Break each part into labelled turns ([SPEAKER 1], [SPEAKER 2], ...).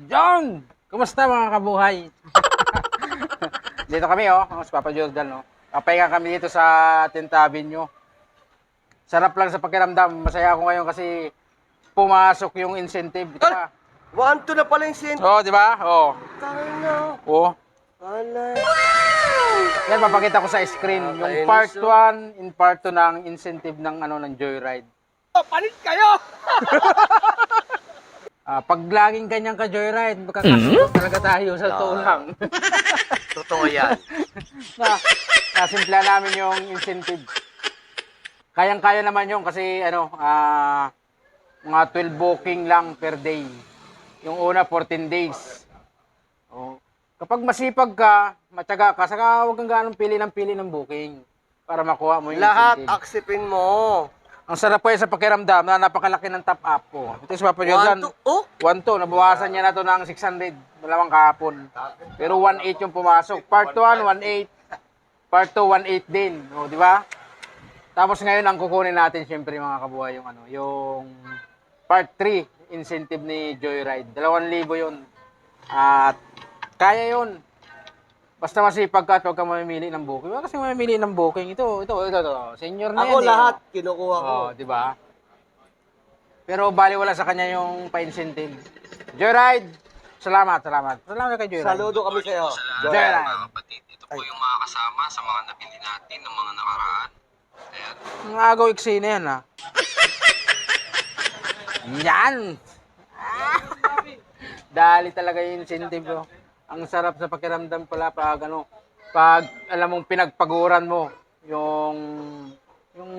[SPEAKER 1] John! Kumusta mga kabuhay? Dito kami si Papa Jordan Papahinga kami dito sa 10th Avenue. Sarap lang sa pakiramdam. Masaya ako ngayon kasi pumasok yung incentive. Di ba?
[SPEAKER 2] 1-2 na pala yung sin.
[SPEAKER 1] Di ba?
[SPEAKER 2] Tangina.
[SPEAKER 1] Oo.
[SPEAKER 2] Alay.
[SPEAKER 1] Yan, papakita ko sa screen. Yung part 1 in part 2 ng incentive ng ng Joyride.
[SPEAKER 2] Palit kayo!
[SPEAKER 1] Pag laging ganyan ka Joyride, magkakasunod talaga tayo sa totoo lang.
[SPEAKER 2] Totoo yan.
[SPEAKER 1] Nasimpla namin yung incentive. Kayang-kaya naman yung kasi mga 12 booking lang per day. Yung una 14 days. Kapag masipag ka, matyaga ka, saka huwag kang ganong pili ng booking para makuha mo yung
[SPEAKER 2] Lahat
[SPEAKER 1] incentive.
[SPEAKER 2] aksipin mo.
[SPEAKER 1] Ang sarap po yun sa pakiramdam na napakalaki ng top up po. Ito si Papa Jordan. 1-2, nabawasan niya na to ng 600, dalawang kahapon. Pero 1-8 yung pumasok. Part 1, 1-8. Part 2, 1-8 din. Di ba? Tapos ngayon, ang kukunin natin, syempre mga kabuhay, yung part 3, incentive ni Joyride. 2,000 yun. At kaya yun. Basta masipag ka at huwag ka mamimili ng booking. Kasi mamimili ng booking. Ito. Senior na
[SPEAKER 2] Ako
[SPEAKER 1] yan.
[SPEAKER 2] lahat, kinukuha ko.
[SPEAKER 1] Di ba? Pero baliwala sa kanya yung pa-incentive. Joyride! Salamat kay Joyride.
[SPEAKER 2] Saludo kami sa'yo.
[SPEAKER 1] Joyride.
[SPEAKER 3] Mga kapatid, ito po yung mga kasama sa mga nabili natin ng mga nakaraan. Ayan.
[SPEAKER 1] Ang agaw iksi na yan, Yan! Dali talaga yung incentive, Ang sarap sa pakiramdam pala pag alam mong pinagpaguran mo yung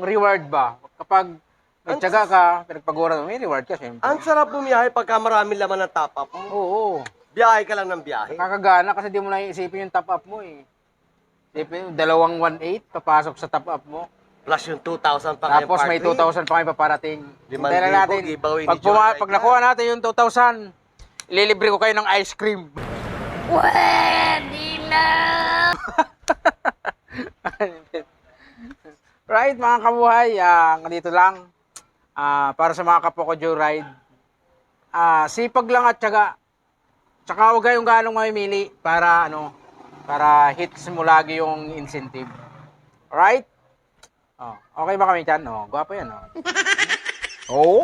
[SPEAKER 1] reward ba. Kapag nagtiyaga ka, pinagpaguran mo, may reward ka syempre.
[SPEAKER 2] Ang sarap bumiyahe pagka marami laman ng top up mo.
[SPEAKER 1] Oo.
[SPEAKER 2] Biyahe ka lang ng biyahe.
[SPEAKER 1] Kakagana kasi di mo na iisipin yung top up mo Isipin, 2,180 papasok sa top up mo.
[SPEAKER 2] Plus yung 2,000 pa
[SPEAKER 1] Tapos may 2,000 pa kayo paparating.
[SPEAKER 2] 5,000
[SPEAKER 1] Hintayin na natin.
[SPEAKER 2] giveaway ni
[SPEAKER 1] Pag nakuha natin yung 2,000, ililibre ko kayo ng ice cream.
[SPEAKER 4] Pwede na!
[SPEAKER 1] Right, mga kabuhay, dito lang. Para sa mga kapwa ko Joyride. Sipag lang at tiyaga. Tsaka huwag kayong ganong mamimili para hits mo lagi yung incentive. Alright? Okay ba kami dyan? Gwapo yan, Oh.